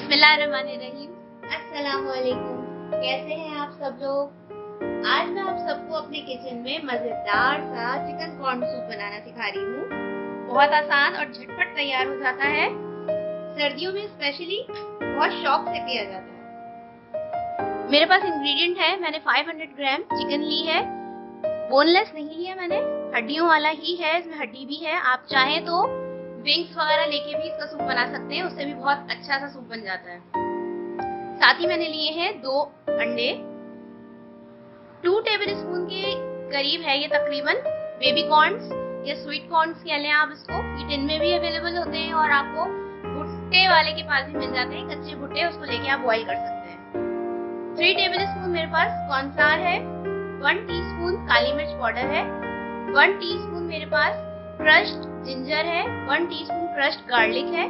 बिस्मिल्लाहिर्रहमानिर्रहीम। अस्सलाम वालेकुम। कैसे हैं आप सब लोग? आज मैं आप सबको अपने किचन में मजेदार सा चिकन कॉर्न सूप बनाना सिखा रही हूँ। बहुत आसान और झटपट तैयार हो जाता है। सर्दियों में स्पेशली बहुत शौक से पिया जाता है। मेरे पास इंग्रेडिएंट है, मैंने 500 ग्राम चिकन ली है। बोनलेस नहीं लिया मैंने, हड्डियों वाला ही है, इसमें हड्डी भी है। आप चाहें तो विंग्स वगैरह लेके भी इसका सूप बना सकते हैं, उससे भी बहुत अच्छा सा सूप बन जाता है। साथ ही मैंने लिए हैं 2 अंडे। 2 टेबल स्पून के करीब है ये तकरीबन बेबी कॉर्न्स या स्वीट कॉर्न्स कह लें आप इसको। ये टिन में भी अवेलेबल होते हैं और आपको भुट्टे वाले के पास भी मिल जाते हैं, कच्चे भुट्टे, उसको लेके आप बॉईल कर सकते हैं। 3 टेबल स्पून मेरे पास कॉर्नफ्लावर है। 1 टीस्पून काली मिर्च पाउडर है। 1 टीस्पून मेरे पास क्रश्ड जिंजर है। 1 टीस्पून क्रश्ड गार्लिक है।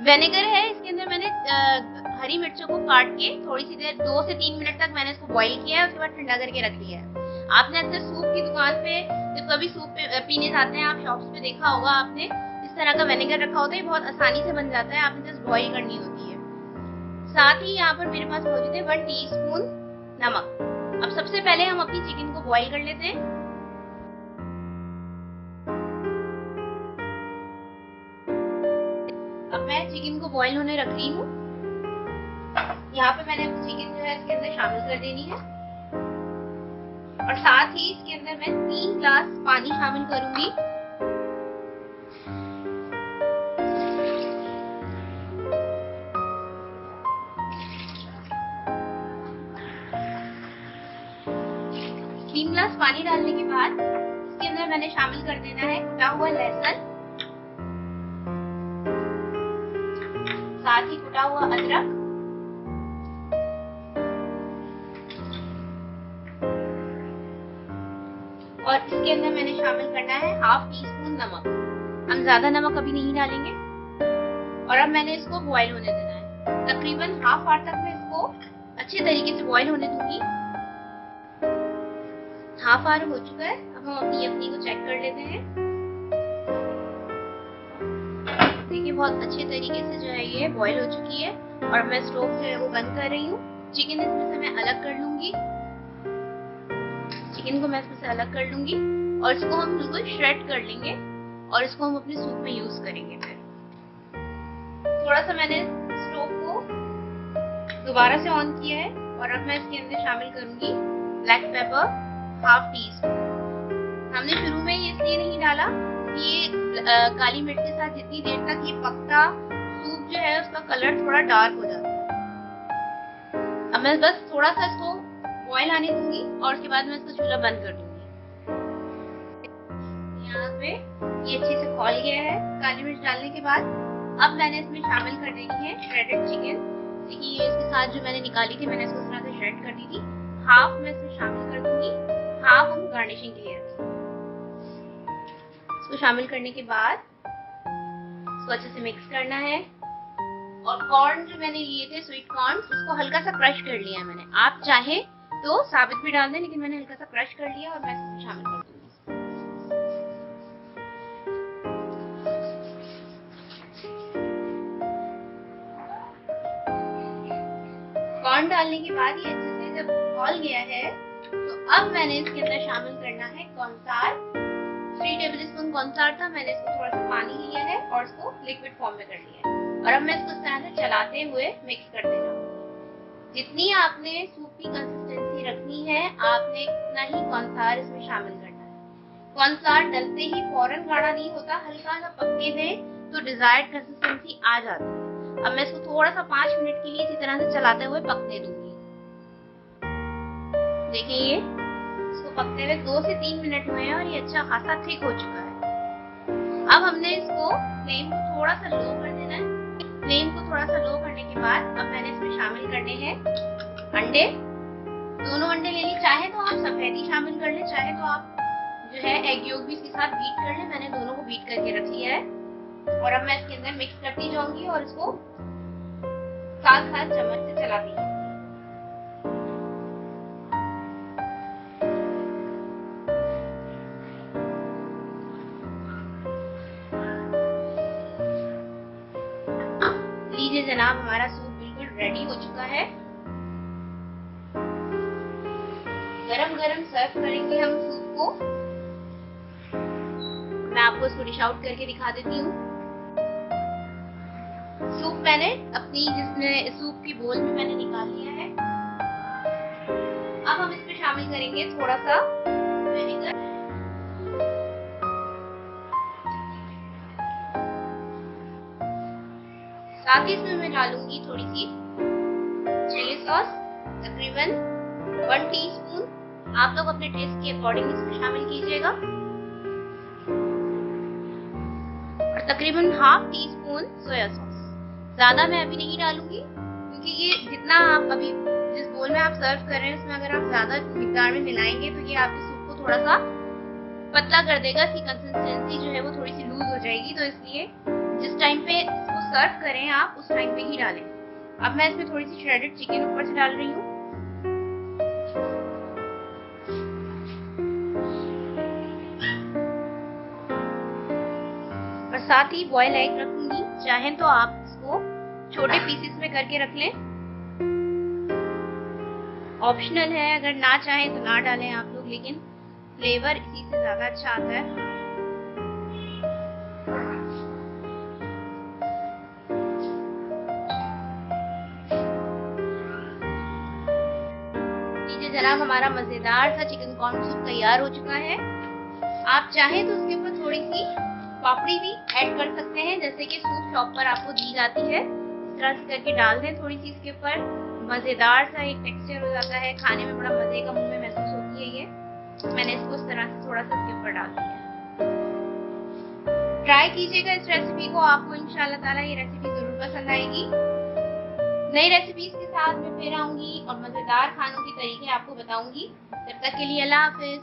विनेगर है, इसके अंदर मैंने हरी मिर्चों को काट के थोड़ी सी देर 2 से 3 मिनट तक मैंने इसको बॉईल किया है, उसके बाद ठंडा करके रख लिया है। आपने अक्सर सूप की दुकान पे जब कभी सूप पीने जाते हैं, आप शॉप्स पे देखा होगा आपने, इस तरह का विनेगर रखा होता है, बहुत आसानी से बन जाता है, आपने जस्ट बॉईल करनी होती है। साथ ही यहाँ पर मेरे पास मौजूद है 1 टीस्पून नमक। अब सबसे पहले हम अपनी चिकन को बॉईल कर लेते हैं। अब मैं चिकन को बॉईल होने रख रही हूँ। यहाँ पे मैंने अपनी चिकन जो है इसके अंदर शामिल कर देनी है और साथ ही इसके अंदर मैं 3 ग्लास पानी शामिल करूंगी। तीन ग्लास पानी डालने के बाद इसके अंदर मैंने शामिल कर देना है कुटा हुआ लहसुन, साथ ही कुटा हुआ अदरक, और इसके अंदर मैंने शामिल करना है 1/2 टीस्पून नमक। हम ज्यादा नमक अभी नहीं डालेंगे। और अब मैंने इसको बॉईल होने देना है। तकरीबन हाफ आवर तक मैं इसको अच्छे तरीके से बॉईल होने दूंगी। हाफ आवर हो चुका है। अब हम अपनी यखनी को चेक कर लेते हैं। देखिए बहुत अच्छे तरीके से जो है ये बॉईल हो चुकी है और मैं स्टोव जो है वो बंद कर रही हूँ। चिकन इसमें से मैं अलग कर लूंगी। चिकन को मैं इसमें से अलग कर लूंगी और इसको हम बिल्कुल श्रेड कर लेंगे और इसको हम अपने सूप में यूज करेंगे। फिर थोड़ा सा मैंने स्टोव को दोबारा से ऑन किया है और अब मैं इसके अंदर शामिल करूंगी ब्लैक पेपर 1/2 टीस्पून। हमने शुरू में ये इसलिए नहीं डाला कि ये काली मिर्च के साथ जितनी देर तक ये पकता सूप जो है उसका कलर थोड़ा डार्क हो जाता है। अब मैं बस थोड़ा सा इसको बॉईल आने दूंगी और उसके बाद मैं इसको चूल्हा बंद कर दूंगी। यहाँ पे ये अच्छे से खौल गया है काली मिर्च डालने के बाद। अब मैंने इसमें शामिल कर देनी है श्रेडेड चिकन। देखिए इसके साथ जो मैंने निकाली थी, मैंने इसको इस तरह से श्रेड कर दी थी। हाफ मैं इसमें शामिल कर दूंगी, हाफ हम गार्निशिंग के लिए रखेंगे। इसको शामिल करने के बाद इसको अच्छे से मिक्स करना है। और कॉर्न जो मैंने लिए थे स्वीट कॉर्न, उसको हल्का सा क्रश कर लिया है मैंने। आप चाहे तो साबित भी डाल दें, लेकिन मैंने हल्का सा क्रश कर लिया और मैं इसमें शामिल कर दूंगी। कॉर्न डालने के बाद ये अच्छे से जब खौल गया है तो अब मैंने इसके अंदर शामिल करना है कॉर्नफ्लावर। 3 टेबल स्पून कॉर्नफ्लावर था, मैंने इसको थोड़ा सा पानी लिया है और इसको लिक्विड फॉर्म में कर लिया है और अब मैं इसको इस तरह से चलाते हुए मिक्स करते जाऊंगी। जितनी आपने सूप की कंसिस्टेंसी रखनी है, आपने उतना ही कॉर्नफ्लावर इसमें शामिल करना है। कॉर्नफ्लावर डलते ही फौरन गाढ़ा नहीं होता, हल्का सा पकने दें तो डिजायर्ड कंसिस्टेंसी आ जाती है। अब मैं इसको थोड़ा सा 5 मिनट के लिए इसी तरह से चलाते हुए पकने दूंगी। देखिए ये इसको पकते हुए 2 से 3 मिनट हुए हैं और ये अच्छा खासा थिक हो चुका है। अब हमने इसको फ्लेम को थोड़ा सा लो कर देना है। फ्लेम को थोड़ा सा लो करने के बाद अब मैंने इसमें शामिल करने हैं अंडे। दोनों अंडे ले ली, चाहे तो आप सफेदी शामिल कर ले, चाहे तो आप जो है एग योक भी इसके साथ बीट कर ले। मैंने दोनों को बीट करके रख लिया है और अब मैं इसके अंदर मिक्स करती जाऊंगी और इसको साथ साथ चम्मच से चलाती जाऊंगी। लीजिए जनाब, हमारा सूप बिल्कुल रेडी हो चुका है। गरम गरम सर्व करेंगे हम सूप को। मैं आपको इसको डिश आउट करके दिखा देती हूँ। सूप मैंने अपनी सूप की बोल में मैंने निकाल लिया है। अब हम इसमें शामिल करेंगे थोड़ा सा विनेगर, साथ ही इसमें मैं डालूंगी थोड़ी सी चिली सॉस, तकरीबन 1 टीस्पून। आप लोग अपने टेस्ट के अकॉर्डिंग इसमें शामिल कीजिएगा। और तकरीबन ½ टीस्पून सोया सॉस। ज्यादा मैं अभी नहीं डालूंगी, क्योंकि ये जितना आप अभी जिस बोल में आप सर्व कर रहे हैं उसमें अगर आप ज्यादा मिकदार में मिलाएंगे तो ये आपके सूप को थोड़ा सा पतला कर देगा। इसकी कंसिस्टेंसी जो है वो थोड़ी सी लूज हो जाएगी। तो इसलिए जिस टाइम पे इसको सर्व करें आप उस टाइम पे ही डालें। अब मैं इसमें थोड़ी सी श्रेडेड चिकन ऊपर से डाल रही हूँ। और साथ ही बॉयल एग रखूंगी। चाहें तो आप इसको छोटे पीसेस में करके रख लें, ऑप्शनल है। अगर ना चाहें तो ना डालें आप लोग, लेकिन फ्लेवर इसी से ज्यादा अच्छा आता है। लीजिए जनाब, हमारा मजेदार सा चिकन कॉर्न सूप तैयार हो चुका है। आप चाहें तो उसके ऊपर थोड़ी सी पापड़ी भी ऐड कर सकते हैं, जैसे कि सूप शॉप पर आपको दी जाती है। इस तरह से करके डाल दें थोड़ी सी इसके ऊपर। मजेदार सा एक टेक्सचर हो जाता है, खाने में बड़ा मजे का मुंह में महसूस होती है ये। मैंने इसको इस तरह से थोड़ा सा इसके ऊपर डाल दिया। ट्राई कीजिएगा इस रेसिपी को, आपको इंशाल्लाह ताला ये रेसिपी जरूर पसंद आएगी। नई रेसिपीज के साथ मैं फिर आऊंगी और मजेदार खानों के तरीके आपको बताऊंगी। तब तक के लिए अल्लाह हाफिज।